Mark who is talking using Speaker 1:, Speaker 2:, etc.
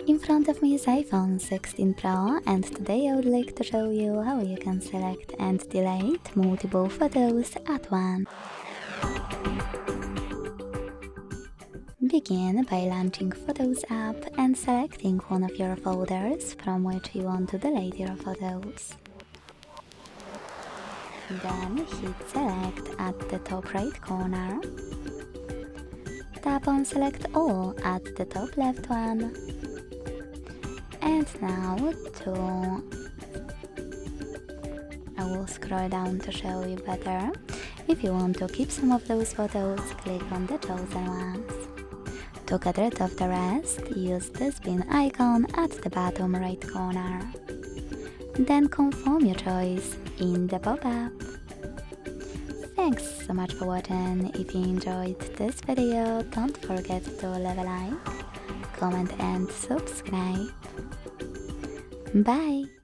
Speaker 1: In front of me is iPhone 16 Pro, and today I would like to show you how you can select and delete multiple photos at once. Begin by launching Photos app and selecting one of your folders from which you want to delete your photos. Then hit select at the top right corner. Tap on select all at the top left one. And now I will scroll down to show you better. If you want to keep some of those photos, click on the chosen ones. To get rid of the rest, use the spin icon at the bottom right corner. Then confirm your choice in the pop-up. Thanks so much for watching. If you enjoyed this video, don't forget to leave a like, comment and subscribe. Bye!